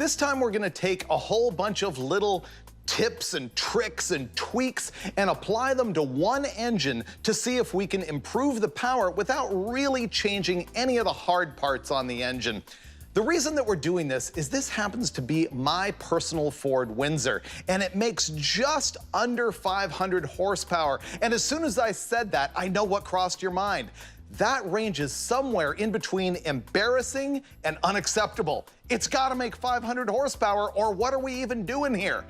This time we're gonna take a whole bunch of little tips and tricks and tweaks and apply them to one engine to see if we can improve the power without really changing any of the hard parts on the engine. The reason that we're doing this happens to be my personal Ford Windsor, and it makes just under 500 horsepower. And as soon as I said that, I know what crossed your mind. That ranges somewhere in between embarrassing and unacceptable. It's gotta make 500 horsepower, or what are we even doing here?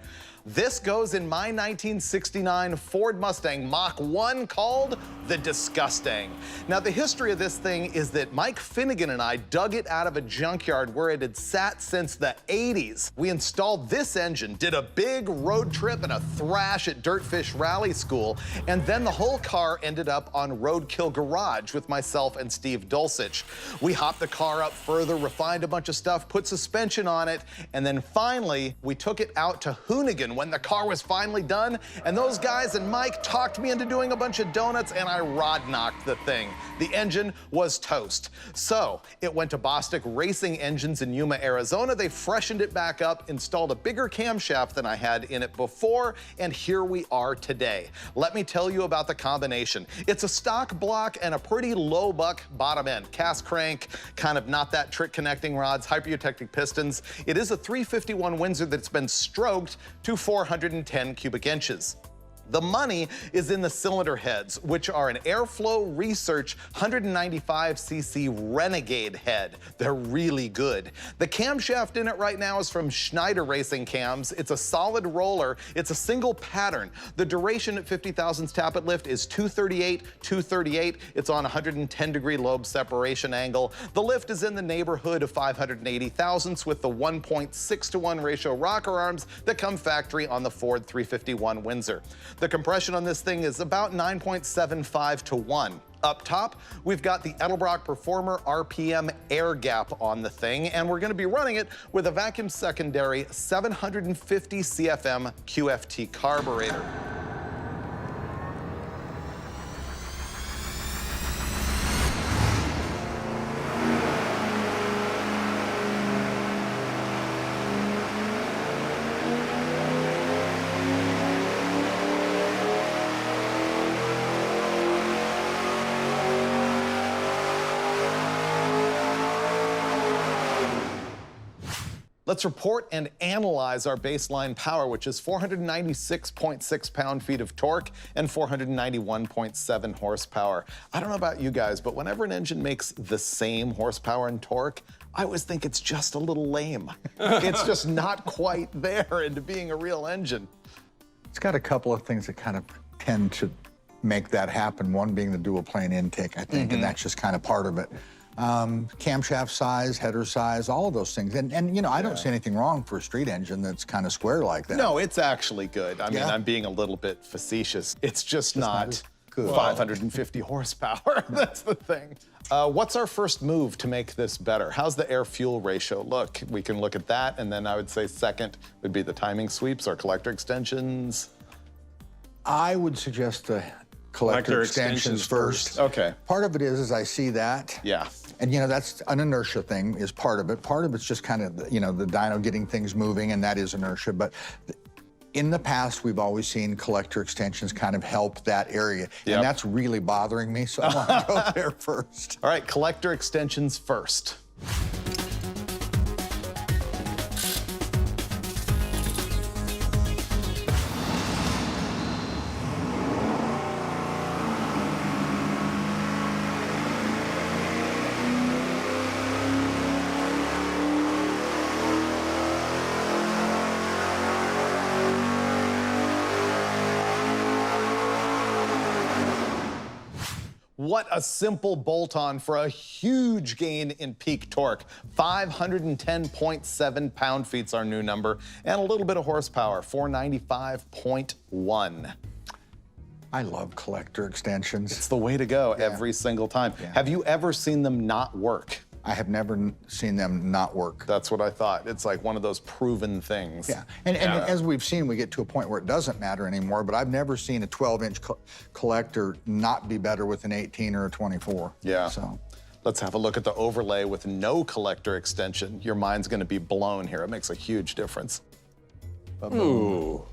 This goes in my 1969 Ford Mustang Mach 1 called the Disgusting. Now, the history of this thing is that Mike Finnegan and I dug it out of a junkyard where it had sat since the 80s. We installed this engine, did a big road trip and a thrash at Dirtfish Rally School, and then the whole car ended up on Roadkill Garage with myself and Steve Dulcich. We hopped the car up further, refined a bunch of stuff, put suspension on it, and then finally, we took it out to Hoonigan when the car was finally done, and those guys and Mike talked me into doing a bunch of donuts, and I rod knocked the thing. The engine was toast. So it went to Bostic Racing Engines in Yuma, Arizona. They freshened it back up, installed a bigger camshaft than I had in it before, and here we are today. Let me tell you about the combination. It's a stock block and a pretty low buck bottom end. Cast crank, kind of not that trick connecting rods, hyper-eutectic pistons. It is a 351 Windsor that's been stroked to 410 cubic inches. The money is in the cylinder heads, which are an Airflow Research 195cc Renegade head. They're really good. The camshaft in it right now is from Schneider Racing Cams. It's a solid roller. It's a single pattern. The duration at 50,000 tappet lift is 238, 238. It's on 110-degree lobe separation angle. The lift is in the neighborhood of 580 thousandths with the 1.6-to-1 ratio rocker arms that come factory on the Ford 351 Windsor. The compression on this thing is about 9.75 to 1. Up top, we've got the Edelbrock Performer RPM air gap on the thing, and we're gonna be running it with a vacuum secondary 750 CFM QFT carburetor. Let's report and analyze our baseline power, which is 496.6 pound-feet of torque and 491.7 horsepower. I don't know about you guys, but whenever an engine makes the same horsepower and torque, I always think it's just a little lame. It's just not quite there into being a real engine. It's got a couple of things that kind of tend to make that happen. One being the dual plane intake, I think, and that's just kind of part of it. Camshaft size, header size, all of those things. And you know, I don't see anything wrong for a street engine that's kind of square like that. No, it's actually good. I mean, I'm being a little bit facetious. It's just not good. 550 horsepower, that's the thing. What's our first move to make this better? How's the air-fuel ratio look? We can look at that, and then I would say second would be the timing sweeps or collector extensions. I would suggest the collector extensions first. Okay. Part of it is I see that. Yeah. And, you know, that's an inertia thing is part of it. Part of it's just kind of, you know, the dyno getting things moving, and that is inertia. But in the past, we've always seen collector extensions kind of help that area. Yep. And that's really bothering me, so I want to go there first. All right, collector extensions first. What a simple bolt-on for a huge gain in peak torque. 510.7 pound-feet is our new number, and a little bit of horsepower, 495.1. I love collector extensions. It's the way to go every single time. Yeah. Have you ever seen them not work? I have never seen them not work. That's what I thought. It's like one of those proven things. Yeah, and as we've seen, we get to a point where it doesn't matter anymore, but I've never seen a 12-inch collector not be better with an 18 or a 24. Yeah. So. Let's have a look at the overlay with no collector extension. Your mind's gonna be blown here. It makes a huge difference. Ooh.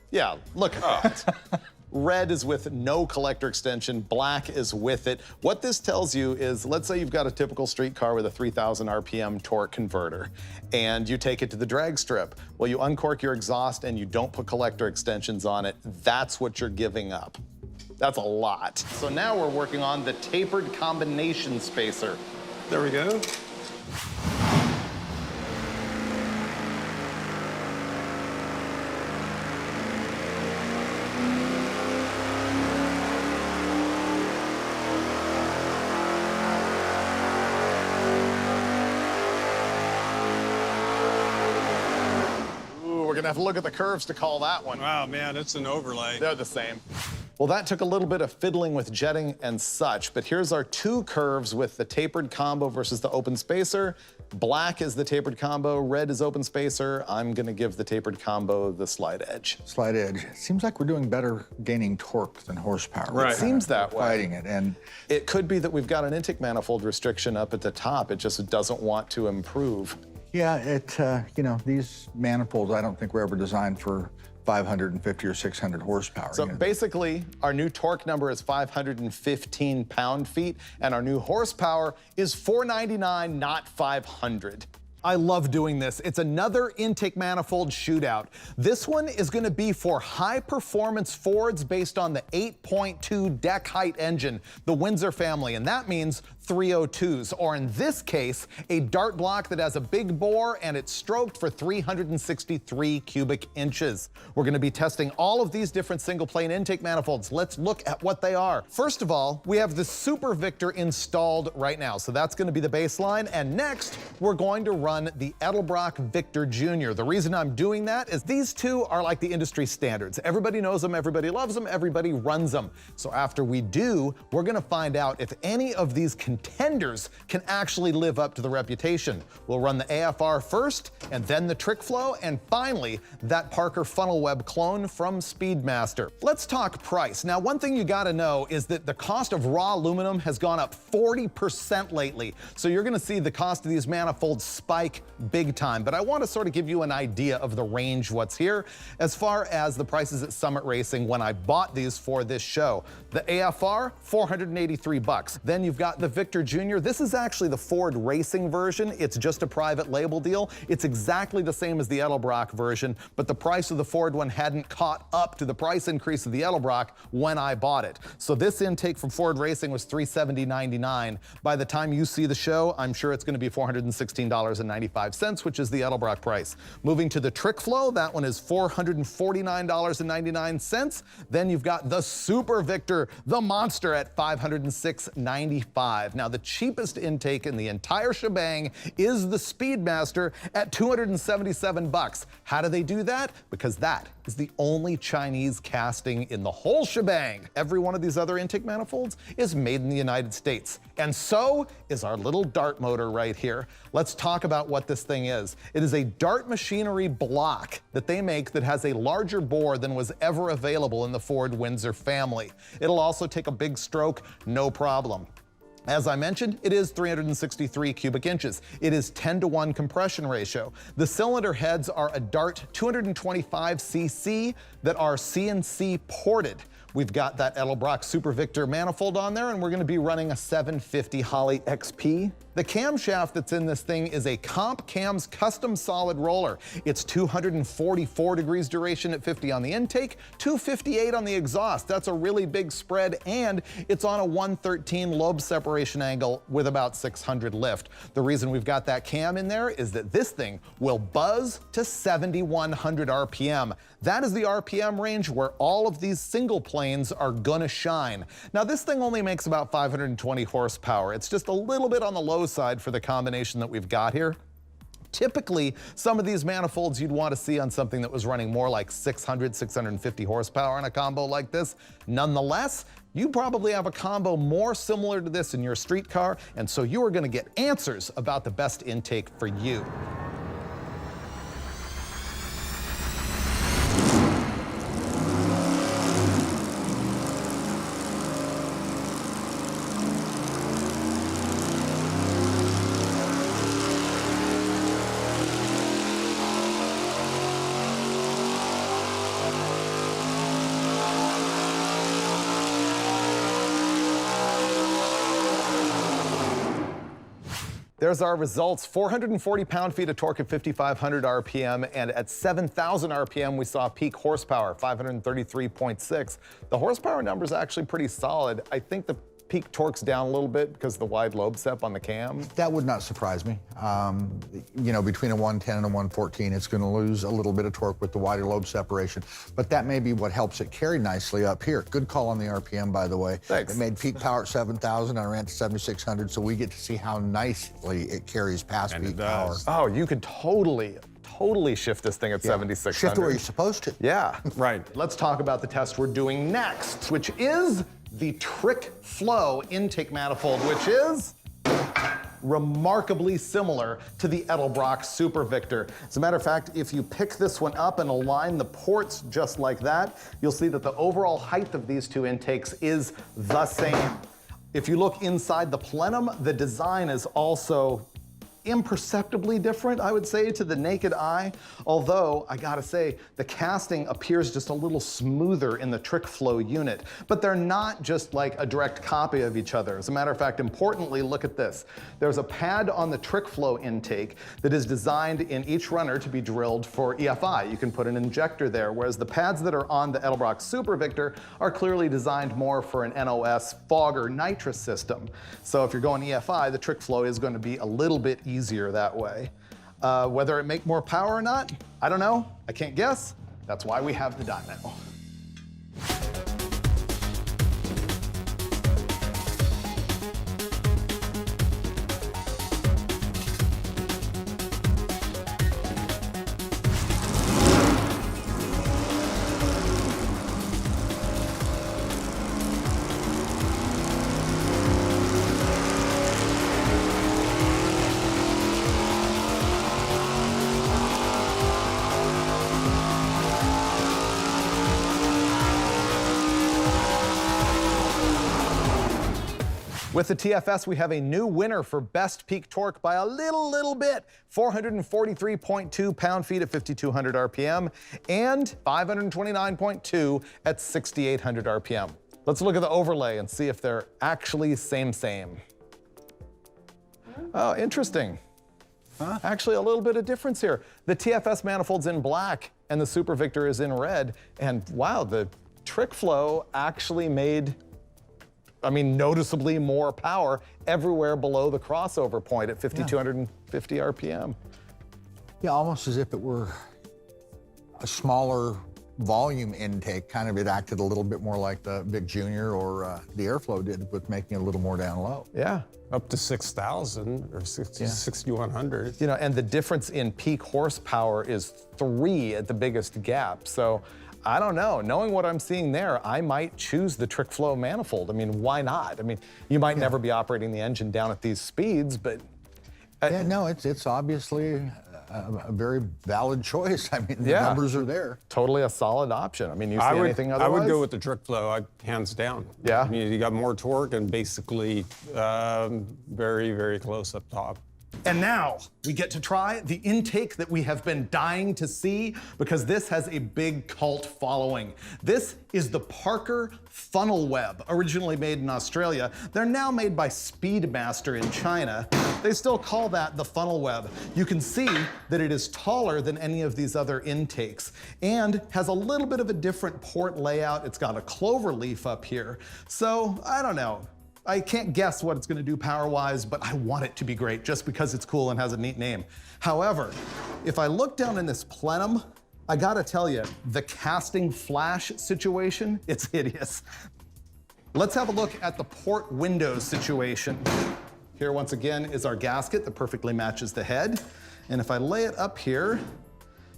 Yeah, look at that. Red is with no collector extension, black is with it. What this tells you is, let's say you've got a typical street car with a 3,000 RPM torque converter, and you take it to the drag strip. Well, you uncork your exhaust and you don't put collector extensions on it. That's what you're giving up. That's a lot. So now we're working on the tapered combination spacer. There we go. We're gonna have to look at the curves to call that one. Wow, man, it's an overlay. They're the same. Well, that took a little bit of fiddling with jetting and such, but here's our two curves with the tapered combo versus the open spacer. Black is the tapered combo, red is open spacer. I'm gonna give the tapered combo the slide edge. Slide edge. It seems like we're doing better gaining torque than horsepower. Right. It seems that way. Fighting it, and it could be that we've got an intake manifold restriction up at the top. It just doesn't want to improve. yeah, you know, these manifolds I don't think were ever designed for 550 or 600 horsepower. So you know. basically, our new torque number is 515 pound-feet, and our new horsepower is 499, not 500. I love doing this. It's another intake manifold shootout. This one is gonna be for high-performance Fords based on the 8.2 deck height engine, the Windsor family, and that means 302s, or in this case, a dart block that has a big bore and it's stroked for 363 cubic inches. We're gonna be testing all of these different single-plane intake manifolds. Let's look at what they are. First of all, we have the Super Victor installed right now, so that's gonna be the baseline, and next, we're going to run the Edelbrock Victor Jr. The reason I'm doing that is these two are like the industry standards. Everybody knows them, everybody loves them, everybody runs them. So after we do, we're gonna find out if any of these contenders can actually live up to the reputation. We'll run the AFR first, and then the Trick Flow, and finally, that Parker funnel web clone from Speedmaster. Let's talk price. Now, one thing you gotta know is that the cost of raw aluminum has gone up 40% lately. So you're gonna see the cost of these manifolds spike big time, but I wanna sort of give you an idea of the range what's here. As far as the prices at Summit Racing when I bought these for this show, the AFR, $483. Then you've got the Victor Jr. This is actually the Ford Racing version. It's just a private label deal. It's exactly the same as the Edelbrock version, but the price of the Ford one hadn't caught up to the price increase of the Edelbrock when I bought it. So this intake from Ford Racing was $370.99. By the time you see the show, I'm sure it's gonna be $416.95, which is the Edelbrock price. Moving to the Trick Flow, that one is $449.99. Then you've got the Super Victor, the monster, at $506.95. Now, the cheapest intake in the entire shebang is the Speedmaster at $277. How do they do that? Because that is the only Chinese casting in the whole shebang. Every one of these other intake manifolds is made in the United States. And so is our little Dart motor right here. Let's talk about what this thing is. It is a Dart machinery block that they make that has a larger bore than was ever available in the Ford Windsor family. It'll also take a big stroke, no problem. As I mentioned, it is 363 cubic inches. It is 10-to-1 compression ratio. The cylinder heads are a Dart 225cc that are CNC ported. We've got that Edelbrock Super Victor manifold on there, and we're gonna be running a 750 Holley XP. The camshaft that's in this thing is a Comp Cams custom solid roller. It's 244 degrees duration at 50 on the intake, 258 on the exhaust. That's a really big spread, and it's on a 113 lobe separation angle with about 600 lift. The reason we've got that cam in there is that this thing will buzz to 7,100 RPM. That is the RPM range where all of these single planes are gonna shine. Now, this thing only makes about 520 horsepower. It's just a little bit on the low side for the combination that we've got here. Typically, some of these manifolds you'd want to see on something that was running more like 600, 650 horsepower in a combo like this. Nonetheless, you probably have a combo more similar to this in your street car, and so you are going to get answers about the best intake for you. There's our results. 440 pound-feet of torque at 5,500 RPM, and at 7,000 RPM, we saw peak horsepower, 533.6. The horsepower number is actually pretty solid. I think the peak torque's down a little bit because of the wide lobe step on the cam. That would not surprise me. You know, between a 110 and a 114, it's going to lose a little bit of torque with the wider lobe separation, but that may be what helps it carry nicely up here. Good call on the RPM, by the way. Thanks. It made peak power at 7,000. I ran to 7,600, so we get to see how nicely it carries past And peak it power. does. Oh, you could totally shift this thing at 7,600. Shift where you're supposed to. Yeah. Right. Let's talk about the test we're doing next, which is the Trick Flow intake manifold, which is remarkably similar to the Edelbrock Super Victor. As a matter of fact, if you pick this one up and align the ports just like that, you'll see that the overall height of these two intakes is the same. If you look inside the plenum, the design is also imperceptibly different, I would say, to the naked eye. Although, I gotta say, the casting appears just a little smoother in the Trick Flow unit. But they're not just like a direct copy of each other. As a matter of fact, importantly, look at this. There's a pad on the Trick Flow intake that is designed in each runner to be drilled for EFI. You can put an injector there, whereas the pads that are on the Edelbrock Super Victor are clearly designed more for an NOS fog or nitrous system. So if you're going EFI, the Trick Flow is going to be a little bit easier that way. Whether it make more power or not, I don't know. I can't guess. That's why we have the dyno. With the TFS, we have a new winner for best peak torque by a little bit. 443.2 pound-feet at 5,200 RPM and 529.2 at 6,800 RPM. Let's look at the overlay and see if they're actually same. Oh, interesting. Huh? Actually, a little bit of difference here. The TFS manifold's in black and the Super Victor is in red. And wow, the Trick Flow actually made, I mean, noticeably more power everywhere below the crossover point at 5,250 RPM. Yeah, almost as if it were a smaller volume intake. Kind of it acted a little bit more like the Vic Junior or the Airflow did with making it a little more down low. Yeah. Up to 6,000 or 6,100. You know, and the difference in peak horsepower is 3 at the biggest gap. So I don't know. Knowing what I'm seeing there, I might choose the Trick Flow manifold. I mean, why not? I mean, you might never be operating the engine down at these speeds, but yeah, no, it's obviously a very valid choice. I mean, the numbers are there. Totally a solid option. I mean, you see anything otherwise? I would go with the Trick Flow, hands down. Yeah? I mean, you got more torque and basically very close up top. And now we get to try the intake that we have been dying to see because this has a big cult following. This is the Parker Funnel Web, originally made in Australia. They're now made by Speedmaster in China. They still call that the Funnel Web. You can see that it is taller than any of these other intakes and has a little bit of a different port layout. It's got a clover leaf up here. So I don't know. I can't guess what it's going to do power-wise, but I want it to be great just because it's cool and has a neat name. However, if I look down in this plenum, I gotta tell you, the casting flash situation, it's hideous. Let's have a look at the port windows situation. Here, once again, is our gasket that perfectly matches the head. And if I lay it up here,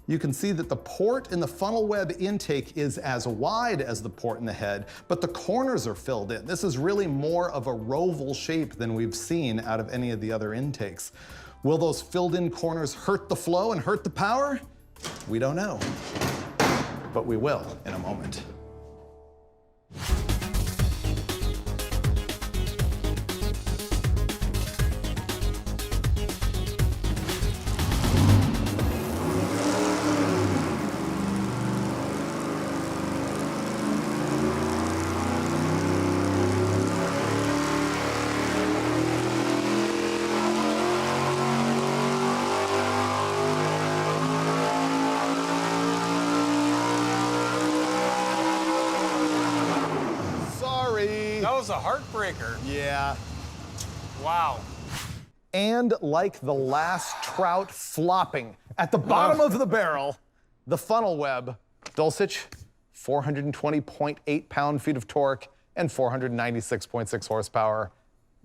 you can see that the port in the funnel web intake is as wide as the port in the head, but the corners are filled in. This is really more of a roval shape than we've seen out of any of the other intakes. Will those filled in corners hurt the flow and hurt the power? We don't know, but we will in a moment. was a heartbreaker. Yeah. Wow. And like the last trout flopping at the bottom of the barrel, the funnel web, Dulcich, 420.8 pound-feet of torque and 496.6 horsepower.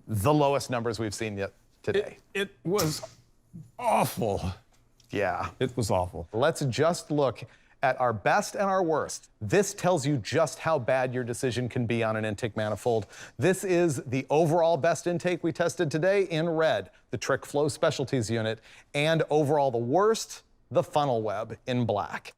The lowest numbers we've seen yet today. It was awful. Yeah. It was awful. Let's just look at our best and our worst. This tells you just how bad your decision can be on an intake manifold. This is the overall best intake we tested today in red, the Trick Flow Specialties unit, and overall the worst, the funnel web in black.